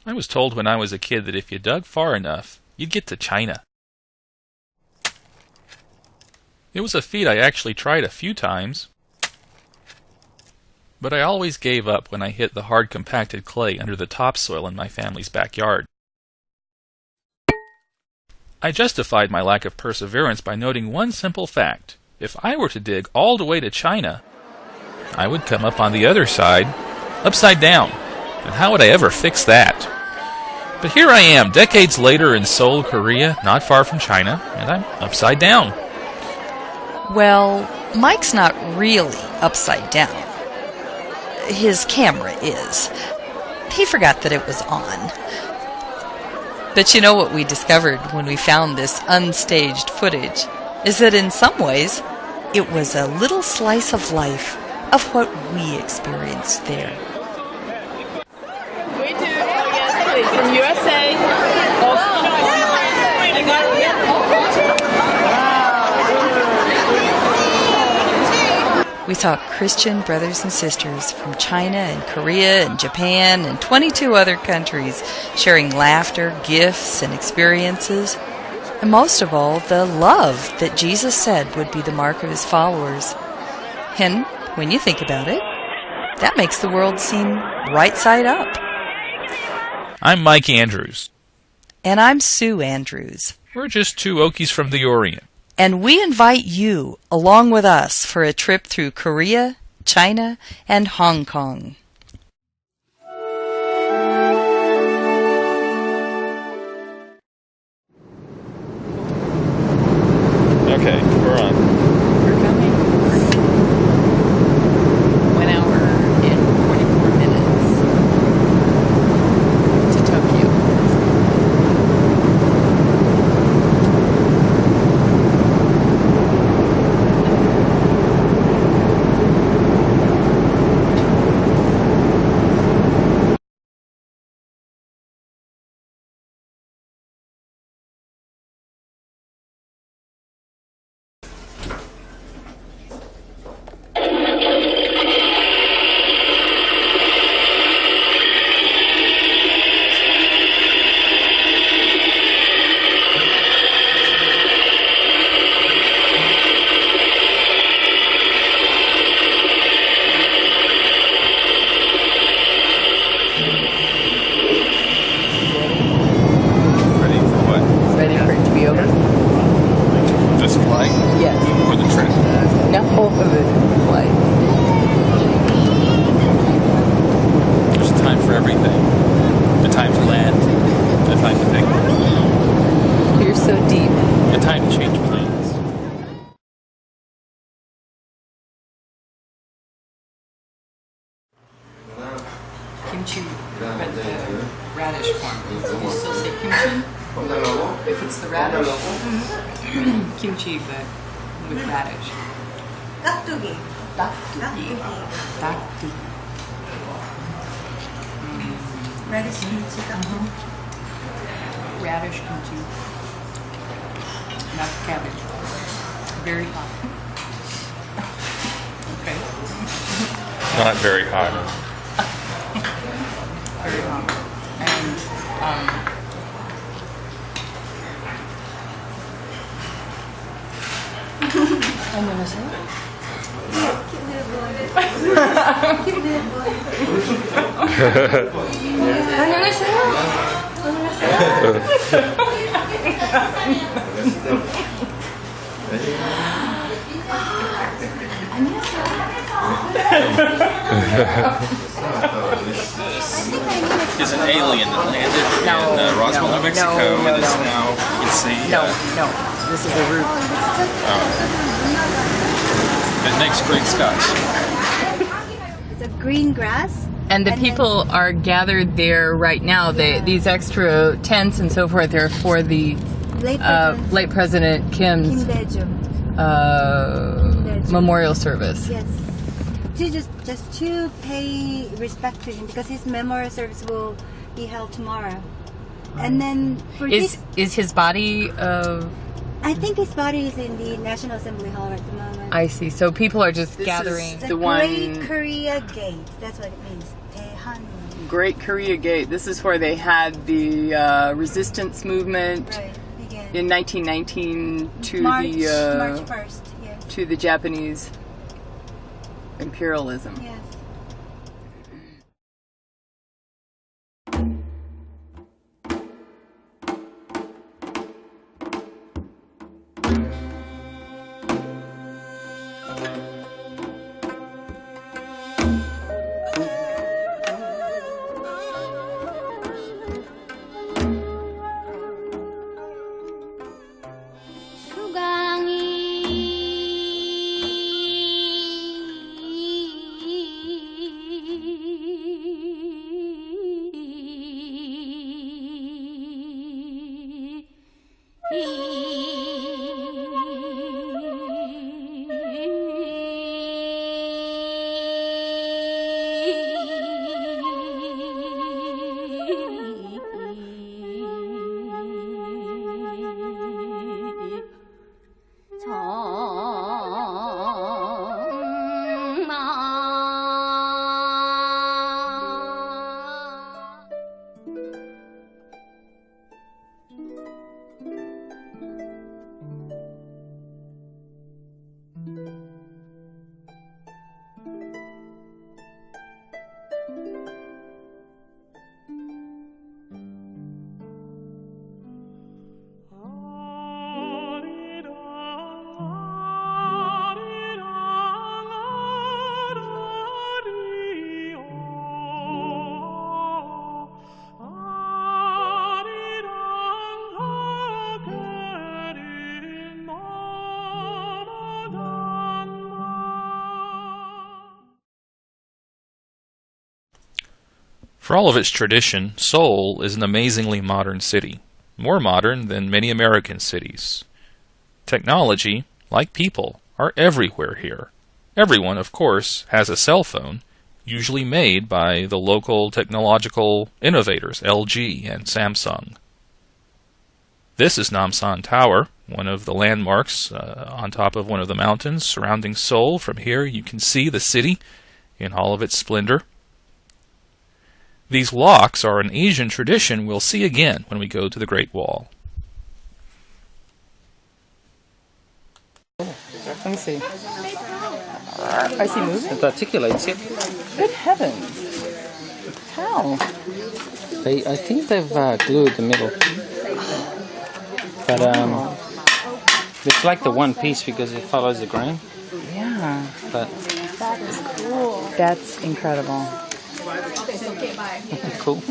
I was told when I was a kid that if you dug far enough, you'd get to China. It was a feat I actually tried a few times, but I always gave up when I hit the hard compacted clay under the topsoil in my family's backyard. I justified my lack of perseverance by noting one simple fact. If I were to dig all the way to China, I would come up on the other side, upside down. And how would I ever fix that? But here I am, decades later in Seoul, Korea, not far from China, and I'm upside down. Well, Mike's not really upside down. His camera is. He forgot that it was on. But you know what we discovered when we found this unstaged footage is that in some ways, it was a little slice of life of what we experienced there. We do, yes, please, from USA. We saw Christian brothers and sisters from China and Korea and Japan and 22 other countries sharing laughter, gifts, and experiences. And most of all, the love that Jesus said would be the mark of his followers. And when you think about it, that makes the world seem right side up. I'm Mike Andrews. And I'm Sue Andrews. We're just two Okies from the Orient. And we invite you along with us for a trip through Korea, China, and Hong Kong. Okay, we're on. We're coming. 1 hour and 44 minutes to Tokyo. This flight? Yes. For the trip? No, for the flight. There's a time for everything. A time to land, a time to take off, You're so deep. a time to change plans. Kimchi, but the radish form. You still say kimchi? If it's the radish, kimchi, but with radish. 깍두기. Dakdugi. Dakdugi. Radish kimchi. Radish kimchi. Not cabbage. Very hot. Okay. Not very hot. Very hot. And I'm gonna say Is an alien that landed in Roswell, New Mexico, and is now, you can see, no. This is a root. it makes great scotch. It's a green grass. And the And people are gathered there right now. These extra tents and so forth are for the late President Kim's Kim Dae-jung. memorial service. Yes. To just to pay respect to him because his memorial service will be held tomorrow. And then for Is this, his body? I think his body is in the National Assembly Hall at the moment. I see. So people are just gathering. The Great Korea Gate. That's what it means. 대한. Great Korea Gate. This is where they had the resistance movement Right. Again. in 1919 to March the 1st. Yeah. to the Japanese imperialism. Yes. For all of its tradition, Seoul is an amazingly modern city, more modern than many American cities. Technology, like people, are everywhere here. Everyone, of course, has a cell phone, usually made by the local technological innovators LG and Samsung. This is Namsan Tower, one of the landmarks on top of one of the mountains surrounding Seoul. From here you can see the city in all of its splendor. These locks are an Asian tradition we'll see again when we go to the Great Wall. Let me see. I see movement. It articulates it. Good heavens. How? I think they've glued the middle. But it's like the one piece because it follows the grain. Yeah. But That's incredible. cool.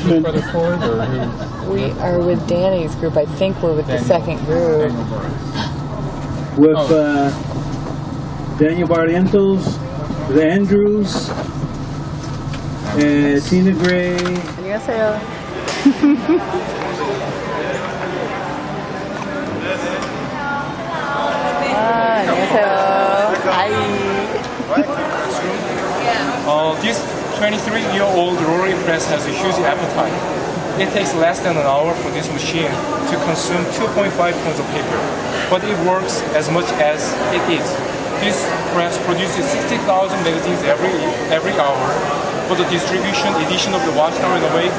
with Brother Ford, or who? We are with Danny's group. I think we're with the second group. With Daniel Barrientos, the Andrews, Tina Gray. 안녕하세요. 안녕하세요. This 23-year-old rolling press has a huge appetite. It takes less than an hour for this machine to consume 2.5 tons of paper, but it works as much as it eats. This press produces 60,000 magazines every hour. For the distribution edition of the Watchtower and Awake,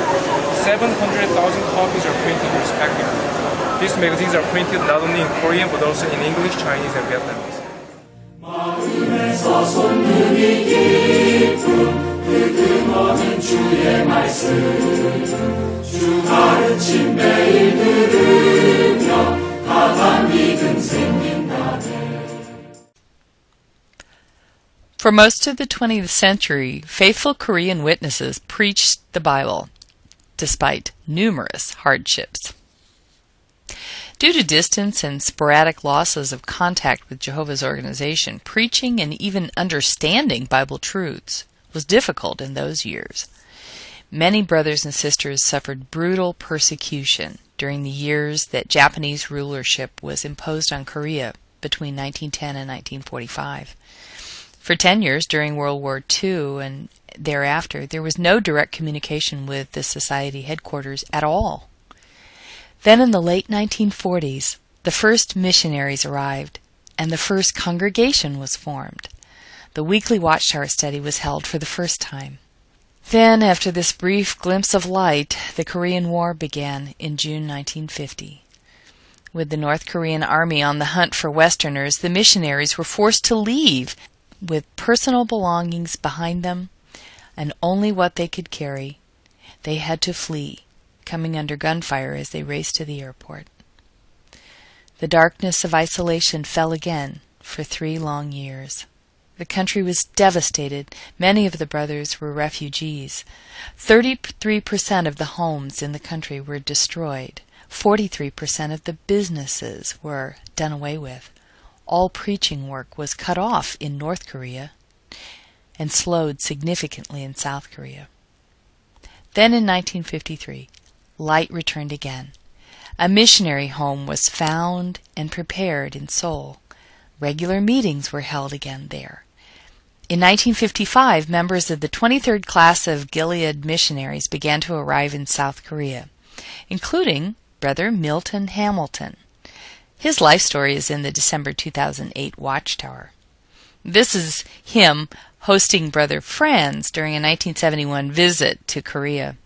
700,000 copies are printed respectively. These magazines are printed not only in Korean but also in English, Chinese, and Vietnamese. For most of the 20th century, faithful Korean witnesses preached the Bible, despite numerous hardships. Due to distance and sporadic losses of contact with Jehovah's organization, preaching and even understanding Bible truths was difficult in those years. Many brothers and sisters suffered brutal persecution during the years that Japanese rulership was imposed on Korea between 1910 and 1945. For 10 years during World War II and thereafter, there was no direct communication with the Society headquarters at all. Then in the late 1940s, the first missionaries arrived, and the first congregation was formed. The weekly Watchtower study was held for the first time. Then, after this brief glimpse of light, the Korean War began in June 1950. With the North Korean army on the hunt for Westerners, the missionaries were forced to leave with personal belongings behind them and only what they could carry. They had to flee, coming under gunfire as they raced to the airport. The darkness of isolation fell again for 3 long years. The country was devastated. Many of the brothers were refugees. 33% of the homes in the country were destroyed. 43% of the businesses were done away with. All preaching work was cut off in North Korea and slowed significantly in South Korea. Then in 1953, light returned again. A missionary home was found and prepared in Seoul. Regular meetings were held again there. In 1955, members of the 23rd class of Gilead missionaries began to arrive in South Korea, including Brother Milton Hamilton. His life story is in the December 2008 Watchtower. This is him hosting Brother Franz during a 1971 visit to Korea.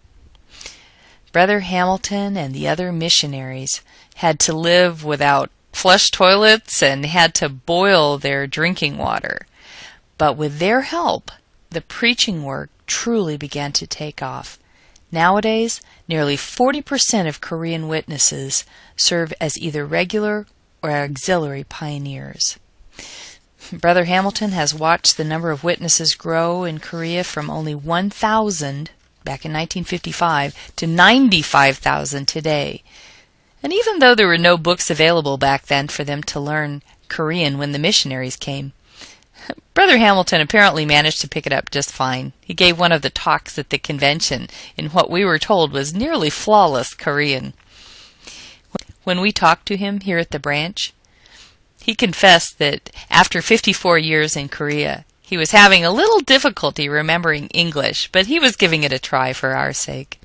Brother Hamilton and the other missionaries had to live without flush toilets and had to boil their drinking water. But with their help, the preaching work truly began to take off. Nowadays, nearly 40% of Korean witnesses serve as either regular or auxiliary pioneers. Brother Hamilton has watched the number of witnesses grow in Korea from only 1,000 back in 1955 to 95,000 today. And even though there were no books available back then for them to learn Korean when the missionaries came, Brother Hamilton apparently managed to pick it up just fine. He gave one of the talks at the convention in what we were told was nearly flawless Korean. When we talked to him here at the branch, he confessed that after 54 years in Korea, he was having a little difficulty remembering English, but he was giving it a try for our sake.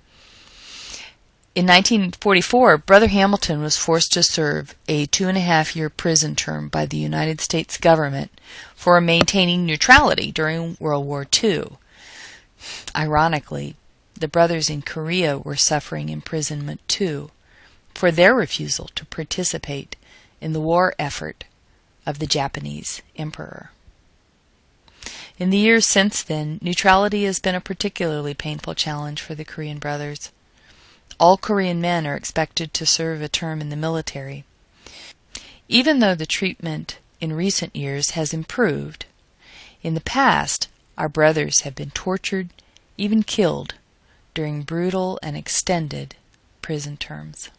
In 1944, Brother Hamilton was forced to serve a 2.5-year prison term by the United States government for maintaining neutrality during World War II. Ironically, the brothers in Korea were suffering imprisonment too for their refusal to participate in the war effort of the Japanese emperor. In the years since then, neutrality has been a particularly painful challenge for the Korean brothers. All Korean men are expected to serve a term in the military. Even though the treatment in recent years has improved, in the past our brothers have been tortured, even killed, during brutal and extended prison terms.